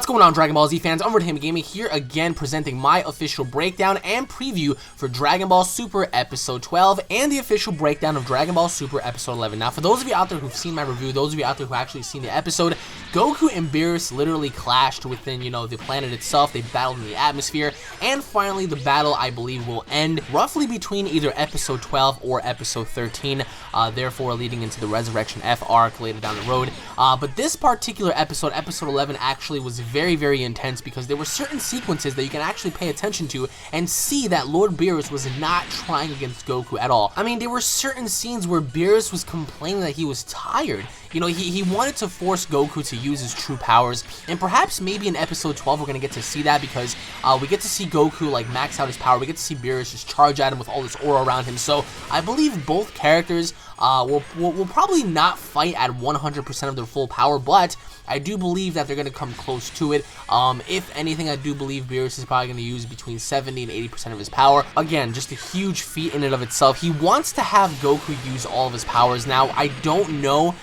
going on, Dragon Ball Z fans? UnrealEntGaming here again, presenting my official breakdown and preview for Dragon Ball Super Episode 12 and the official breakdown of Dragon Ball Super Episode 11. Now, for those of you out there who've seen my review, those of you out there who actually seen the episode, Goku and Beerus literally clashed within, the planet itself. They battled in the atmosphere, and finally the battle, I believe, will end roughly between either Episode 12 or Episode 13, therefore leading into the Resurrection F arc later down the road. But this particular episode, Episode 11, actually was very, very intense because there were certain sequences that you can actually pay attention to and see that Lord Beerus was not trying against Goku at all. I mean, there were certain scenes where Beerus was complaining that he was tired. He wanted to force Goku to use his true powers, and perhaps maybe in Episode 12 we're going to get to see that because we get to see Goku like max out his power. We get to see Beerus just charge at him with all this aura around him. So I believe both characters will probably not fight at 100% of their full power, but I do believe that they're going to come close to it. If anything, I do believe Beerus is probably going to use between 70 and 80% of his power. Again, just a huge feat in and of itself. He wants to have Goku use all of his powers. Now, I don't know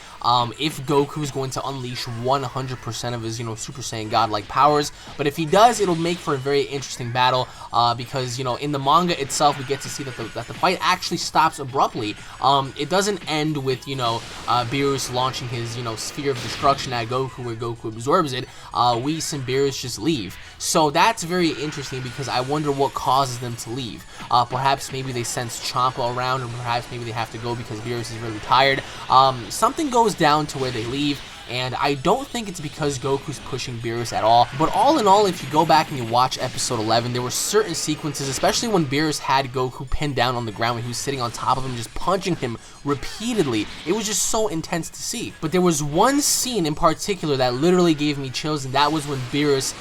if Goku is going to unleash 100% of his, Super Saiyan God-like powers, but if he does, it'll make for a very interesting battle, because, in the manga itself, we get to see that the fight actually stops abruptly. It doesn't end with, Beerus launching his, sphere of destruction at Goku, where Goku absorbs it. Whis and Beerus just leave. So that's very interesting because I wonder what causes them to leave. Perhaps maybe they sense Champa around, or perhaps maybe they have to go because Beerus is really tired. Something goes down to where they leave, and I don't think it's because Goku's pushing Beerus at all. But all in all, if you go back and you watch Episode 11, there were certain sequences, especially when Beerus had Goku pinned down on the ground when he was sitting on top of him, just punching him repeatedly. It was just so intense to see. But there was one scene in particular that literally gave me chills, and that was when Beerus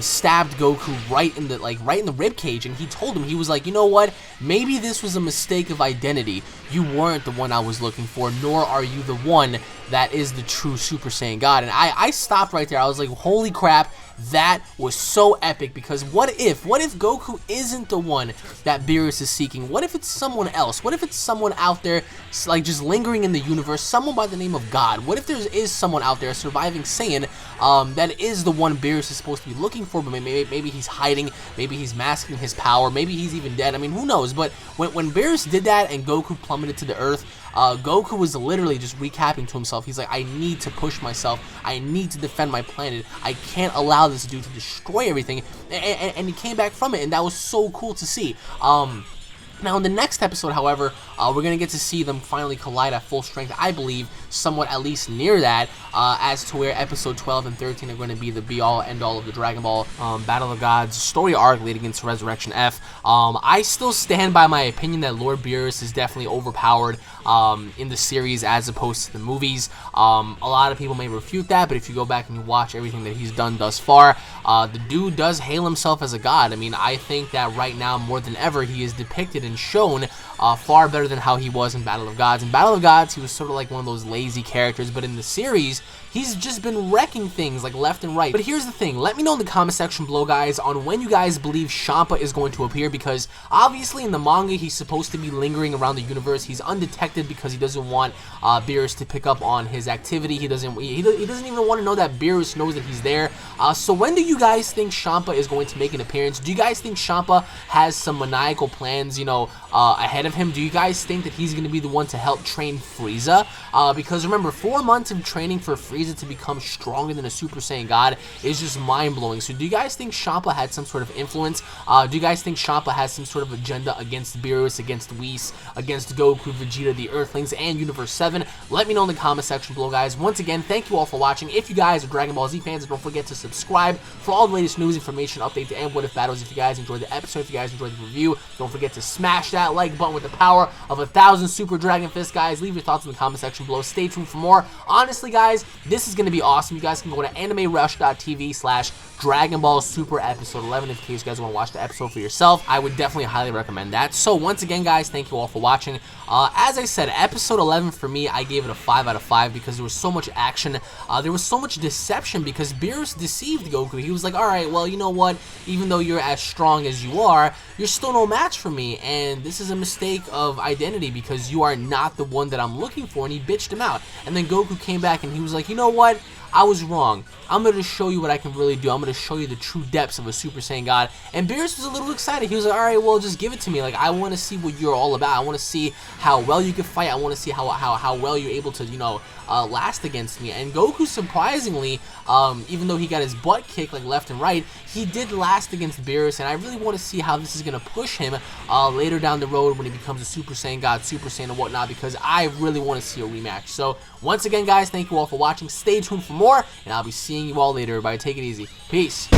stabbed Goku right in the rib cage, and he told him, he was like, you know what? Maybe this was a mistake of identity. You weren't the one I was looking for, nor are you the one that is the true Super Saiyan God. And I stopped right there. I was like, holy crap, that was so epic, because what if Goku isn't the one that Beerus is seeking? What if it's someone else? What if it's someone out there like just lingering in the universe, someone by the name of God? What if there is someone out there, a surviving Saiyan, that is the one Beerus is supposed to be looking for, but maybe he's hiding, maybe he's masking his power, maybe he's even dead. I mean, who knows? But when Beerus did that and Goku plummeted to the earth, Goku was literally just recapping to himself. He's like, I need to push myself. I need to defend my planet. I can't allow this dude to destroy everything. And he came back from it, and that was so cool to see. Now, in the next episode, however, we're going to get to see them finally collide at full strength, I believe, somewhat at least near that, as to where Episode 12 and 13 are going to be the be-all, end-all of the Dragon Ball Battle of Gods story arc leading into Resurrection F. I still stand by my opinion that Lord Beerus is definitely overpowered in the series as opposed to the movies. A lot of people may refute that, but if you go back and you watch everything that he's done thus far, the dude does hail himself as a god. I mean, I think that right now, more than ever, he is depicted and shown far better than how he was in Battle of Gods. In Battle of Gods, he was sort of like one of those lazy characters, but in the series, he's just been wrecking things like left and right. But here's the thing, let me know in the comment section below, guys, on when you guys believe Champa is going to appear, because obviously in the manga, he's supposed to be lingering around the universe. He's undetected because he doesn't want Beerus to pick up on his activity. He doesn't even want to know that Beerus knows that he's there. So when do you guys think Champa is going to make an appearance? Do you guys think Champa has some maniacal plans, ahead of him? Do you guys think that he's going to be the one to help train Frieza? Because remember, 4 months of training for Frieza to become stronger than a Super Saiyan God is just mind-blowing. So do you guys think Champa had some sort of influence? Do you guys think Champa has some sort of agenda against Beerus, against Whis, against Goku, Vegeta, the Earthlings, and Universe 7? Let me know in the comment section below, guys. Once again, thank you all for watching. If you guys are Dragon Ball Z fans, don't forget to subscribe for all the latest news, information, updates, and what if battles. If you guys enjoyed the episode, if you guys enjoyed the review, don't forget to smash that like button with the power of 1,000 Super Dragon Fists, guys. Leave your thoughts in the comment section below. Stay tuned for more. Honestly, guys, this is going to be awesome. You guys can go to animerush.tv/Dragon Ball Super Episode 11 in case you guys want to watch the episode for yourself. I would definitely highly recommend that. So once again, guys, thank you all for watching. As I said, Episode 11 for me, I gave it a 5 out of 5 because there was so much action. There was so much deception because Beerus deceived Goku. He was like, alright, well, you know what? Even though you're as strong as you are, you're still no match for me, and this is a mistake of identity because you are not the one that I'm looking for, and he bitched him out. And then Goku came back and he was like, you know what? I was wrong. I'm going to show you what I can really do. I'm going to show you the true depths of a Super Saiyan God. And Beerus was a little excited. He was like, alright, well, just give it to me. Like, I want to see what you're all about. I want to see how well you can fight. I want to see how well you're able to, you know, last against me. And Goku, surprisingly, even though he got his butt kicked like left and right, he did last against Beerus, and I really want to see how this is going to push him later down the road when he becomes a Super Saiyan God, Super Saiyan, and whatnot, because I really want to see a rematch. So, once again, guys, thank you all for watching. Stay tuned for more, and I'll be seeing you all later. Everybody, take it easy. Peace.